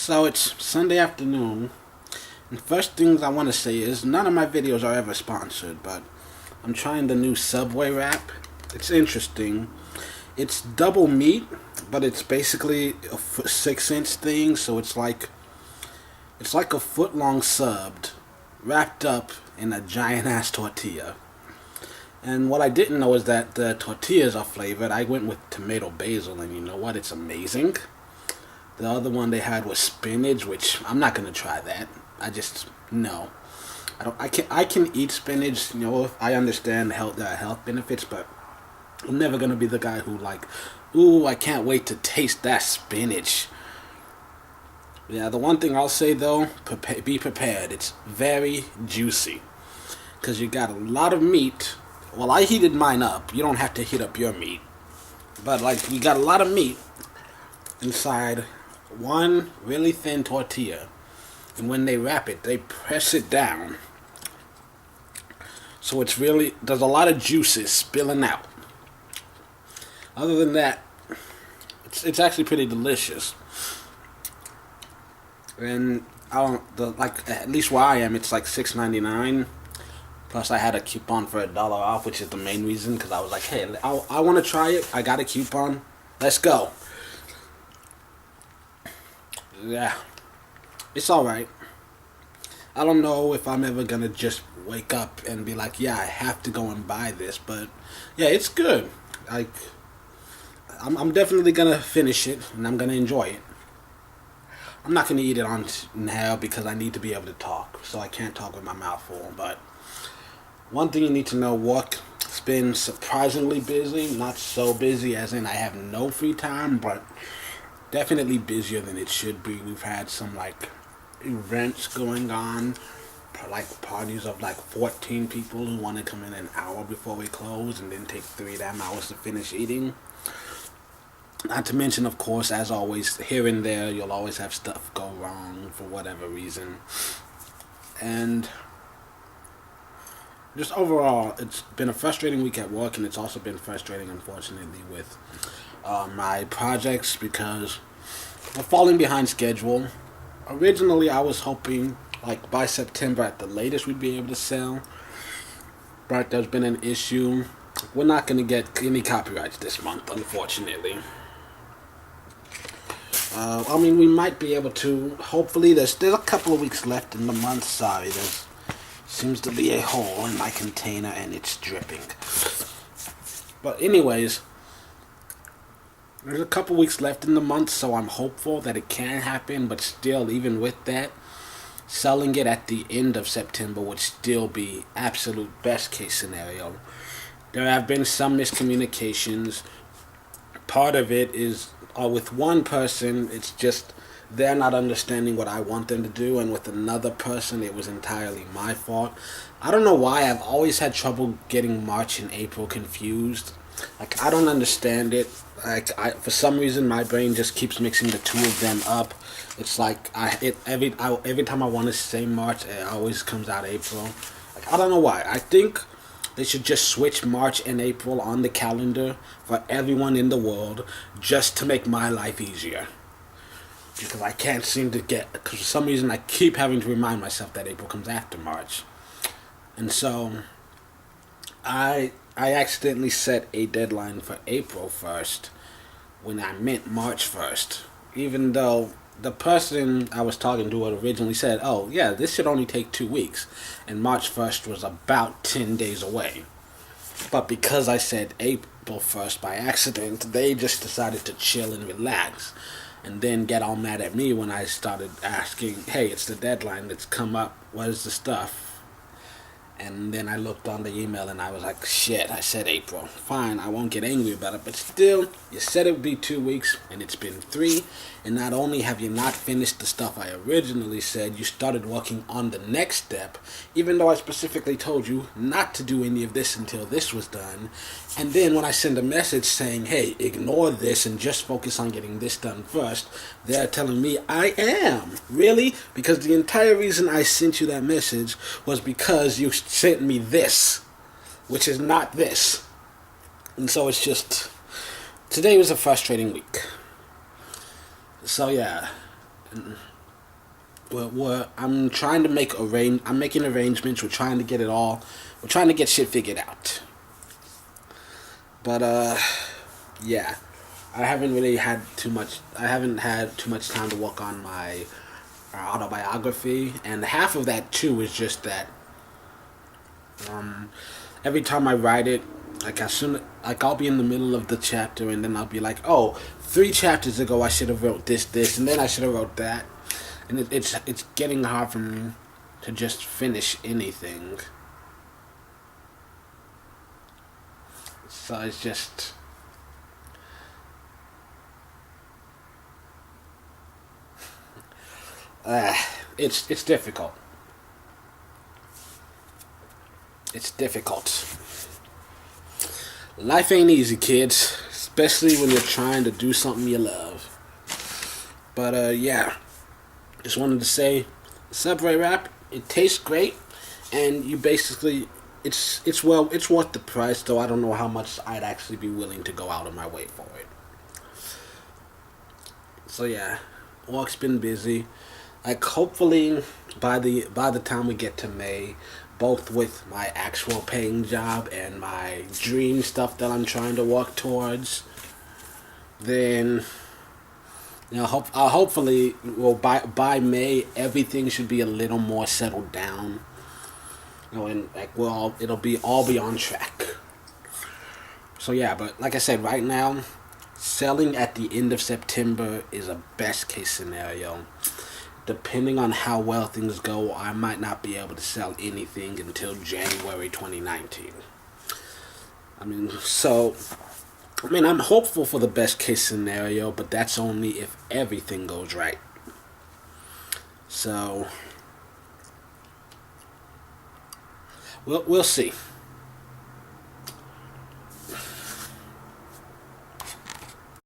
So it's Sunday afternoon, and first things I want to say is none of my videos are ever sponsored, but I'm trying the new Subway wrap. It's interesting. It's double meat, but it's basically a 6-inch thing, so it's like a foot-long subbed, wrapped up in a giant-ass tortilla. And what I didn't know is that the tortillas are flavored. I went with tomato basil, and you know what? It's amazing. The other one they had was spinach, which I'm not gonna try that. I just no. I don't. I can eat spinach. You know, I understand the health benefits, but I'm never gonna be the guy who ooh, I can't wait to taste that spinach. Yeah, the one thing I'll say though, be prepared. It's very juicy, cause you got a lot of meat. Well, I heated mine up. You don't have to heat up your meat, but you got a lot of meat inside one really thin tortilla, and when they wrap it, they press it down, so there's a lot of juices spilling out. Other than that, it's actually pretty delicious. And at least where I am, it's like $6.99. Plus, I had a coupon for $1 off, which is the main reason, because I was like, hey, I want to try it. I got a coupon. Let's go. Yeah, it's alright. I don't know if I'm ever gonna just wake up and be like, yeah, I have to go and buy this, but yeah, it's good. I'm definitely gonna finish it, and I'm gonna enjoy it. I'm not gonna eat it on now because I need to be able to talk, so I can't talk with my mouth full. But one thing you need to know, work's been surprisingly busy. Not so busy as in I have no free time, but definitely busier than it should be. We've had some events going on, parties of 14 people who want to come in an hour before we close and then take 3 damn hours to finish eating. Not to mention, of course, as always, here and there you'll always have stuff go wrong for whatever reason. And just overall, it's been a frustrating week at work, and it's also been frustrating, unfortunately, with my projects because we're falling behind schedule. Originally, I was hoping by September at the latest we'd be able to sell, but there's been an issue. We're not going to get any copyrights this month, unfortunately. We might be able to. Hopefully, there's a couple of weeks left in the month. Sorry, there seems to be a hole in my container and it's dripping. But anyways, there's a couple weeks left in the month, so I'm hopeful that it can happen, but still, even with that, selling it at the end of September would still be absolute best case scenario. There have been some miscommunications. Part of it is with one person, it's just they're not understanding what I want them to do, and with another person, it was entirely my fault. I don't know why I've always had trouble getting March and April confused. I don't understand it. For some reason, my brain just keeps mixing the two of them up. It's every time I want to say March, it always comes out April. I don't know why. I think they should just switch March and April on the calendar for everyone in the world, just to make my life easier. Because I can't seem to because for some reason I keep having to remind myself that April comes after March. And so I accidentally set a deadline for April 1st when I meant March 1st. Even though the person I was talking to originally said, oh yeah, this should only take 2 weeks. And March 1st was about 10 days away. But because I said April 1st by accident, they just decided to chill and relax. And then get all mad at me when I started asking, hey, it's the deadline that's come up, what is the stuff? And then I looked on the email and I was like, shit, I said April. Fine, I won't get angry about it, but still, you said it would be 2 weeks, and it's been 3. And not only have you not finished the stuff I originally said, you started working on the next step, even though I specifically told you not to do any of this until this was done. And then when I send a message saying, hey, ignore this and just focus on getting this done first, they're telling me I am. Really? Because the entire reason I sent you that message was because you sent me this, which is not this. And so it's just, today was a frustrating week. So yeah, I'm trying to I'm making arrangements. We're trying to get it all. We're trying to get shit figured out. But yeah, I haven't really had too much. I haven't had too much time to work on my autobiography, and half of that too is just that um, every time I write it, like I'll be in the middle of the chapter, and then I'll be like, oh, 3 chapters ago I should have wrote this, and then I should have wrote that, and it's getting hard for me to just finish anything. So it's just uh, it's difficult. It's difficult. Life ain't easy, kids, especially when you're trying to do something you love. But yeah, just wanted to say, Subway wrap. It tastes great, and you basically it's worth the price. Though I don't know how much I'd actually be willing to go out of my way for it. So yeah, work's been busy. Like hopefully by the time we get to May, both with my actual paying job and my dream stuff that I'm trying to work towards, then hopefully, well, by May everything should be a little more settled down. And like it'll be on track. So yeah, but like I said, right now, selling at the end of September is a best case scenario. Depending on how well things go, I might not be able to sell anything until January 2019. I mean, so I'm hopeful for the best case scenario, but that's only if everything goes right. So we'll see.